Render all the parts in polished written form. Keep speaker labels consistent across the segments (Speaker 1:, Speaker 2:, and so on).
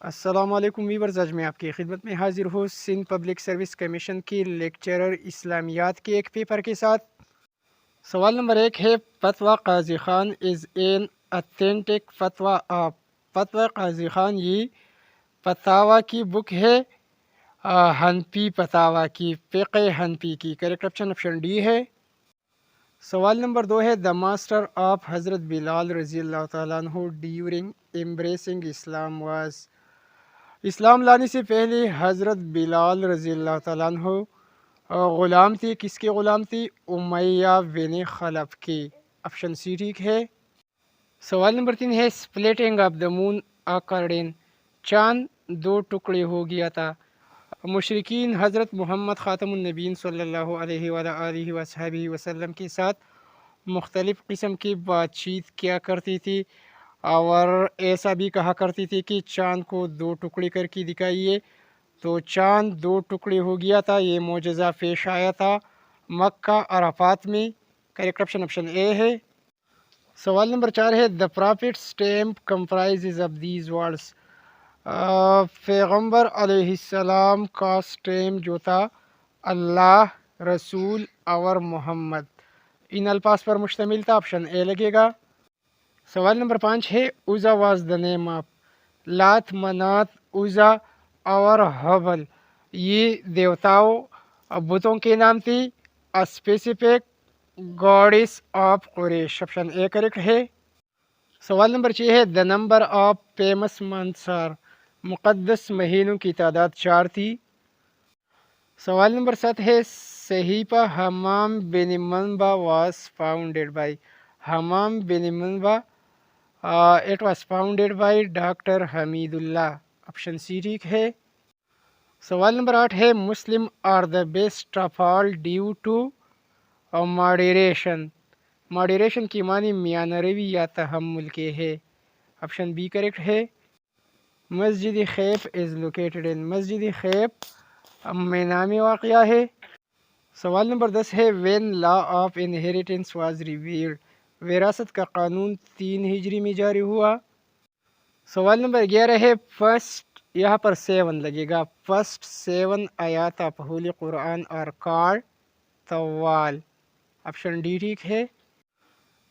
Speaker 1: السلام علیکم ویورز، آج میں آپ کی خدمت میں حاضر ہوں سندھ پبلک سروس کمیشن کی لیکچرر اسلامیات کے ایک پیپر کے ساتھ۔ سوال نمبر 1 ہے فتویٰ قاضی خان از این اتھینٹک فتویٰ آف۔ فتویٰ قاضی خان یہ فتاوی کی بک ہے حنفی فتاوی کی، فقہ حنفی کی۔ کریکٹ آپشن ڈی ہے۔ سوال نمبر 2 ہے دا ماسٹر آف حضرت بلال رضی اللہ تعالیٰ عنہ ڈیورنگ ایمبریسنگ اسلام واز۔ اسلام لانے سے پہلے حضرت بلال رضی اللہ تعالیٰ عنہ غلام تھی۔ کس کے غلام تھی؟ امیہ بن خلف کی۔ آپشن سی ٹھیک ہے۔ سوال نمبر 3 ہے سپلٹنگ آف دا مون اکرڈن۔ چاند دو ٹکڑے ہو گیا تھا۔ مشرکین حضرت محمد خاتم النبیین صلی اللہ علیہ وآلہ وصحبہ وسلم کے ساتھ مختلف قسم کی بات چیت کیا کرتی تھی، اور ایسا بھی کہا کرتی تھی کہ چاند کو دو ٹکڑے کر کے دکھائیے۔ تو چاند دو ٹکڑے ہو گیا تھا، یہ معجزہ پیش آیا تھا مکہ عرفات میں۔ کریکٹ آپشن اے ہے۔ سوال نمبر 4 ہے the prophet stamp کمپرائزز of these words. پیغمبر علیہ السلام کا اسٹیمپ جو تھا اللہ، رسول اور محمد، ان الفاظ پر مشتمل تھا۔ آپشن اے لگے گا۔ سوال نمبر 5 ہے عزا واز دا نیم آف۔ لات، منات، عزا اور حبل یہ دیوتاؤں بتوں کے نام تھی۔ Specific gods of Quraysh. Option A correct ہے۔ سوال نمبر 6 ہے the number of famous months are. مقدس مہینوں کی تعداد 4 تھی۔ سوال نمبر 7 ہے صحیفہ حمام بن منبع واز فاؤنڈیڈ بائی۔ حمام بن منبع it was founded by doctor Hamidullah. Option C ٹھیک ہے۔ سوال نمبر 8 ہے Muslim are the best of all due to moderation. Moderation کی معنی میانہ روی یا تحمل کے ہے۔ آپشن بی کریکٹ ہے۔ مسجد خیف از لوکیٹڈ ان۔ مسجد خیف مینا میں واقع ہے۔ سوال نمبر 10 ہے when law of inheritance was revealed. وراثت کا قانون 3 ہجری میں جاری ہوا۔ سوال نمبر 11 ہے فرسٹ، یہاں پر 7 لگے گا، فرسٹ 7 آیات آف ہولی قرآن اور کارڈ طوال۔ آپشن ڈی ٹھیک ہے۔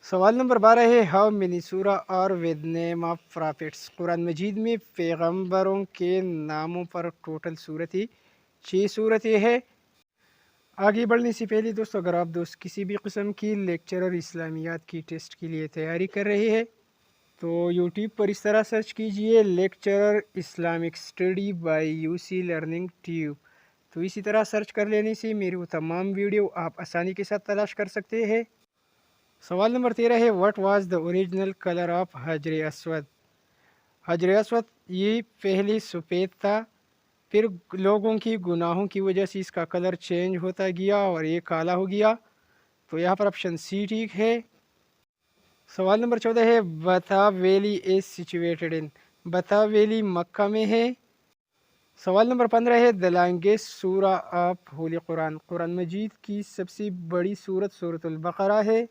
Speaker 1: سوال نمبر 12 ہے ہاؤ مینی سورہ اور ود نیم آف پرافٹس۔ قرآن مجید میں پیغمبروں کے ناموں پر ٹوٹل صورتیں 6 صورتیں ہے۔ آگے بڑھنے سے پہلے دوستو، اگر آپ کسی بھی قسم کی لیکچرر اسلامیات کی ٹیسٹ کے لیے تیاری کر رہے ہیں تو یوٹیوب پر اس طرح سرچ کیجئے lecturer Islamic study by U C learning tube. تو اسی طرح سرچ کر لینے سے میری وہ تمام ویڈیو آپ آسانی کے ساتھ تلاش کر سکتے ہیں۔ سوال نمبر 13 ہے what was the original colour of حجر اسود۔ حجر اسود یہ پہلے سفید تھا، پھر لوگوں کی گناہوں کی وجہ سے اس کا کلر چینج ہوتا گیا اور یہ کالا ہو گیا۔ تو یہاں پر آپشن سی ٹھیک ہے۔ سوال نمبر 14 ہے بتا ویلی از سچویٹڈ ان۔ بتا ویلی مکہ میں ہے۔ سوال نمبر 15 ہے دا لانگیسٹ سورہ آف ہولی قرآن۔ قرآن مجید کی سب سے بڑی سورت سورۃ البقرہ ہے۔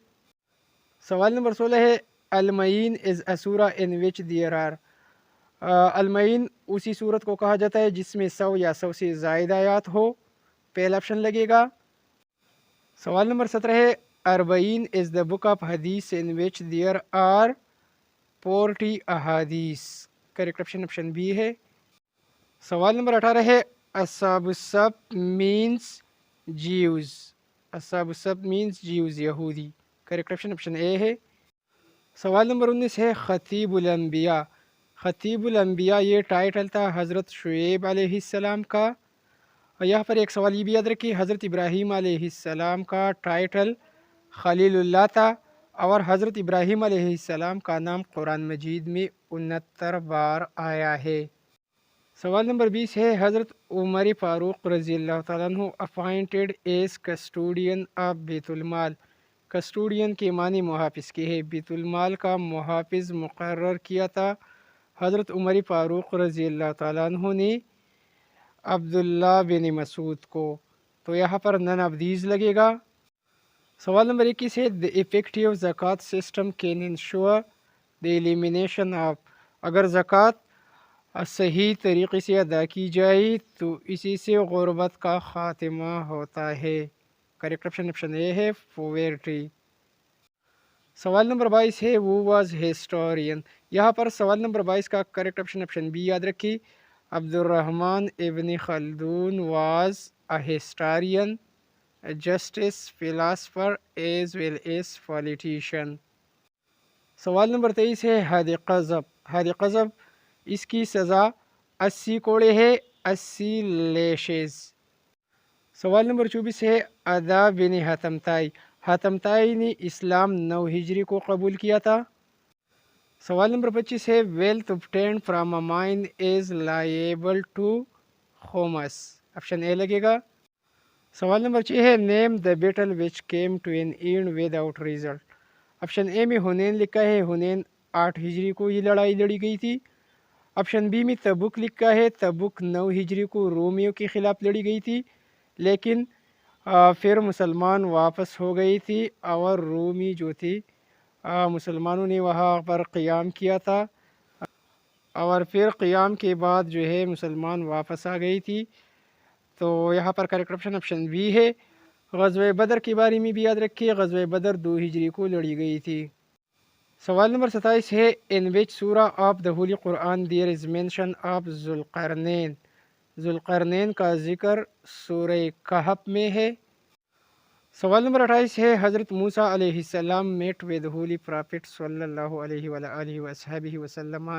Speaker 1: سوال نمبر 16 ہے المعین از اے سورہ ان وچ دیئر آر۔ المعین اسی صورت کو کہا جاتا ہے جس میں 100 یا 100 سے زائد آیات ہو۔ پہلا آپشن لگے گا۔ سوال نمبر 17 ہے اربعین از دا بک آف حدیث ان وچ دیئر آر 40 احادیث۔ کریکٹ آپشن بی ہے۔ سوال نمبر 18 ہے اصحاب السبت مینس جیوز۔ اصحاب السبت مینس جیوز، یہودی۔ کریکٹ آپشن اے ہے۔ سوال نمبر 19 ہے خطیب الانبیاء۔ خطیب الانبیاء یہ ٹائٹل تھا حضرت شعیب علیہ السلام کا۔ اور یہاں پر ایک سوال یہ بھی یاد رکھیے، حضرت ابراہیم علیہ السلام کا ٹائٹل خلیل اللہ تھا، اور حضرت ابراہیم علیہ السلام کا نام قرآن مجید میں 69 بار آیا ہے۔ سوال نمبر 20 ہے حضرت عمر فاروق رضی اللہ تعالیٰ عنہ اپائنٹڈ ایز کسٹوڈین آف بیت المال۔ کسٹوڈین کے معنی محافظ کے ہے۔ بیت المال کا محافظ مقرر کیا تھا حضرت عمر فاروق رضی اللہ تعالیٰ عنہ نے عبداللہ بن مسعود کو۔ تو یہاں پر نن آف دیز لگے گا۔ سوال نمبر 21 ہے the effective زکوٰۃ system can ensure the elimination of۔ اگر زکوٰۃ صحیح طریقے سے ادا کی جائے تو اسی سے غربت کا خاتمہ ہوتا ہے۔ کریکٹ آپشن اے ہے پوورٹی۔ سوال نمبر 22 ہے وہ واز ہسٹورین۔ یہاں پر سوال نمبر 22 کا کریکٹ آپشن بی یاد رکھیے، Abdur Rahman ibn Khaldun was a historian, justice, philosopher as well as politician. سوال نمبر 23 ہے حد قذف۔ حد قذف اس کی سزا 80 کوڑے ہے، 80 لیشز۔ سوال نمبر 24 ہے ادا بن حاتم طائی۔ حاتم طائی نے اسلام 9 ہجری کو قبول کیا تھا۔ سوال نمبر 25 ہے wealth obtained from a mine is liable to خمس۔ آپشن اے لگے گا۔ سوال نمبر 6 ہے name the battle which came to an end without result. Option A میں ہنین لکھا ہے، ہنین 8 ہجری کو یہ لڑائی لڑی گئی تھی۔ آپشن بی میں تبوک لکھا ہے، تبوک 9 ہجری کو رومیوں کے خلاف لڑی گئی تھی، لیکن پھر مسلمان واپس ہو گئی تھی اور رومی جو تھی مسلمانوں نے وہاں پر قیام کیا تھا، اور پھر قیام کے بعد جو ہے مسلمان واپس آ گئی تھی۔ تو یہاں پر کریکٹ آپشن بی ہے۔ غزوہ بدر کے بارے میں بھی یاد رکھیے، غزوہ بدر 2 ہجری کو لڑی گئی تھی۔ سوال نمبر 27 ہے ان وچ سورہ of the holy Quran there is mention of Zulqarnain. ذوالقرنین کا ذکر سورہ کہف میں ہے۔ سوال نمبر 28 ہے حضرت موسیٰ علیہ السلام میٹ ود ہولی پرافٹ صلی اللہ علیہ وآلہ وصحبہ وسلم۔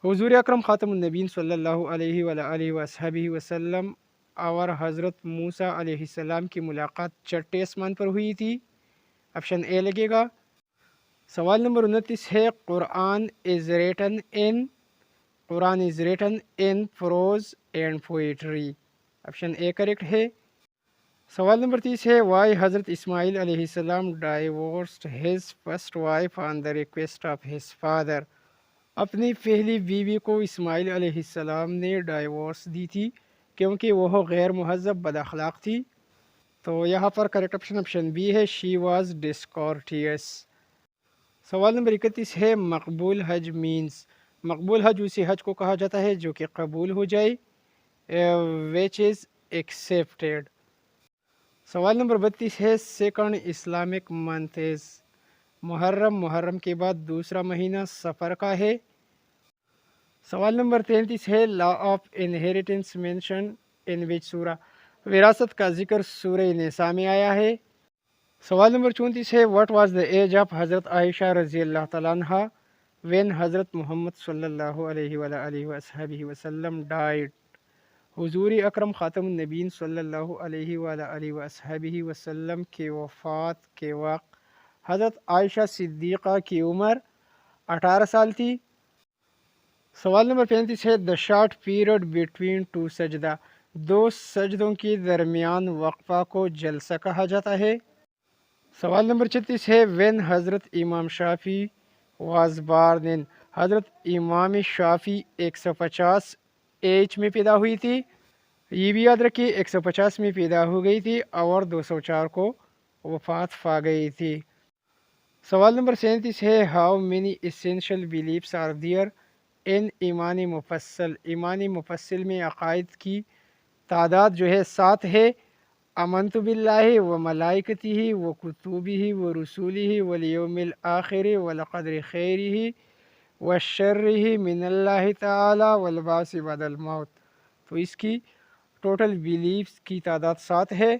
Speaker 1: حضور اکرم خاتم النبین صلی اللہ علیہ وآلہ وصحبہ وسلم اور حضرت موسیٰ علیہ السلام کی ملاقات چھٹے آسمان پر ہوئی تھی۔ آپشن اے لگے گا۔ سوال نمبر 29 ہے Quran is written in prose and poetry. Option A correct ہے۔ سوال نمبر 30 ہے وائی حضرت اسماعیل علیہ السلام divorced his first wife on the request of his father. اپنی پہلی بیوی کو اسماعیل علیہ السلام نے ڈائیورس دی تھی کیونکہ وہ غیر مہذب بد اخلاق تھی۔ تو یہاں پر کریکٹ آپشن بی ہے، شی واز ڈسکورٹیس۔ سوال نمبر 31 ہے مقبول حج مینس۔ مقبول حج اسی حج کو کہا جاتا ہے جو کہ قبول ہو جائے، which is accepted۔ سوال نمبر 32 ہے سیکنڈ اسلامک منتھ از محرم۔ محرم کے بعد دوسرا مہینہ صفر کا ہے۔ سوال نمبر 33 ہے law of inheritance mention in وچ سورہ۔ وراثت کا ذکر سورہ نساء میں آیا ہے۔ سوال نمبر 34 ہے what was the age of Hazrat Aisha رضی اللہ تعالیٰ عنہ وین حضرت محمد صلی اللہ علیہ وآلہ وصحبہ وسلم ڈائڈ۔ حضور اکرم خاتم النبین صلی اللہ علیہ وآلہ وصحبہ وسلم کے وفات کے وقت حضرت عائشہ صدیقہ کی عمر 18 سال تھی۔ سوال نمبر 35 ہے the short period between two سجدہ۔ 2 سجدوں کے درمیان وقفہ کو جلسہ کہا جاتا ہے۔ سوال نمبر 36 ہے وین حضرت امام شافعی واز بارن ان۔ حضرت امام شافعی 150 ایج میں پیدا ہوئی تھی۔ یہ بھی یاد رکھیے 150 میں پیدا ہو گئی تھی اور 204 کو وفات پا گئی تھی۔ سوال نمبر 37 ہے how many essential beliefs are there in ایمان مفصل۔ ایمان مفصل میں عقائد کی تعداد جو ہے 7 ہے۔ آمنت باللہ و ملائکتہ و کتبہ و رسولہ والیوم الآخر والقدر خیرہ و شرہ من اللہ تعالی والبعث بعد الموت۔ تو اس کی ٹوٹل بیلیفز کی تعداد 7 ہے۔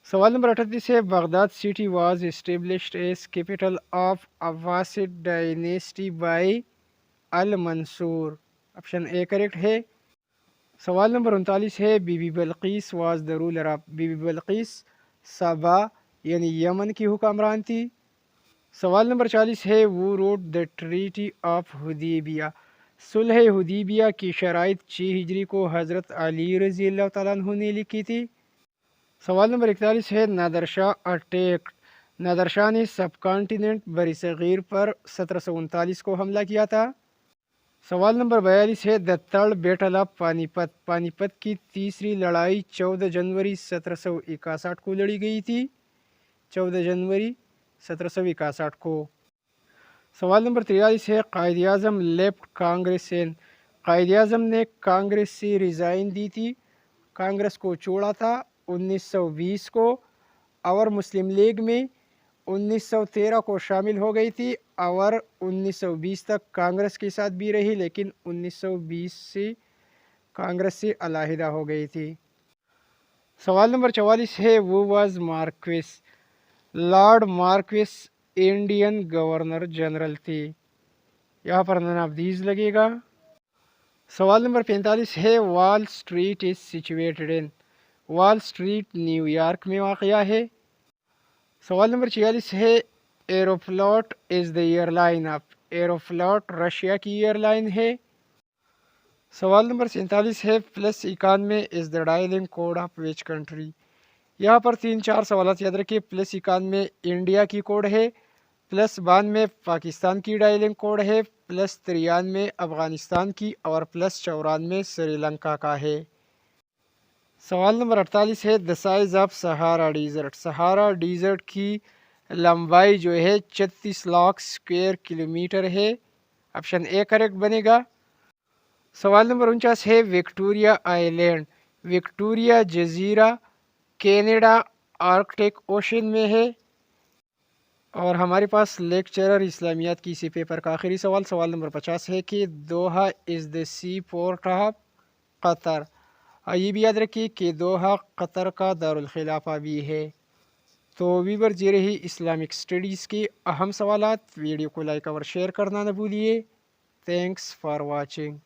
Speaker 1: سوال نمبر 38 ہے Baghdad city was established as capital of Abbasid dynasty by al Mansur. Option A correct ہے۔ سوال نمبر 39 ہے Bibi Bibi Bilqis was the ruler of. Bibi Bibi Bilqis Saba یعنی یمن کی حکمران تھی۔ سوال نمبر 40 ہے وہ روٹ دا ٹریٹی آف حدیبیہ۔ صلح حدیبیہ کی شرائط 6 ہجری کو حضرت علی رضی اللہ تعالیٰ عنہ نے لکھی تھی۔ سوال نمبر 41 ہے نادر شاہ اٹیکٹ۔ نادر شاہ نے سب کانٹیننٹ بر صغیر پر 1739 کو حملہ کیا تھا۔ سوال نمبر 42 ہے دا تھرڈ بیٹل آف پانی پت۔ پانی پت کی تیسری لڑائی 14 جنوری 1761 کو لڑی گئی تھی۔ 14 جنوری 1761 کو۔ سوال نمبر 43 ہے قائد اعظم لیفٹ کانگریس ان قائد اعظم نے کانگریس سے ریزائن دی تھی، کانگریس کو چھوڑا تھا 1920 کو، اور مسلم لیگ میں 1913 کو شامل ہو گئی تھی اور 1920 تک کانگریس کے ساتھ بھی رہی، لیکن 1920 سے کانگریس سے علیحدہ ہو گئی تھی۔ سوال نمبر 44 ہے وہ was Marquess, Lord Marquess Indian governor general تھے، یہاں پر نن آف دیز لگے گا۔ سوال نمبر 45 ہے وال اسٹریٹ از سچویٹڈ ان، وال اسٹریٹ نیو یارک میں واقع ہے۔ سوال نمبر 46 ہے Aeroflot is the airline of, Aeroflot Russia کی ایئر لائن ہے۔ سوال نمبر 47 ہے +91 is the dialling code of which country, یہاں پر 3-4 سوالات یاد رکھیے۔ +91 انڈیا کی کوڈ ہے، +92 پاکستان کی ڈائلنگ کوڈ ہے، +93 افغانستان کی، اور +94 سری لنکا کا ہے۔ سوال نمبر 48 ہے دا سائز آف سہارا ڈیزرٹ، سہارا ڈیزرٹ کی لمبائی جو ہے 36 لاکھ اسکوائر کلومیٹر ہے، آپشن اے کریکٹ بنے گا۔ سوال نمبر 49 ہے وکٹوریا آئی لینڈ، وکٹوریا جزیرہ کینیڈا آرکٹک اوشن میں ہے۔ اور ہمارے پاس لیکچرر اسلامیات کی اسی پیپر کا آخری سوال، سوال نمبر 50 ہے کہ Doha is the seaport of Qatar, یہ بھی یاد رکھیے کہ دوحہ قطر کا دارالخلافہ بھی ہے۔ تو ویورز یہ رہی اسلامک اسٹڈیز کے اہم سوالات، ویڈیو کو لائک اور شیئر کرنا نہ بھولیے۔ Thanks for watching.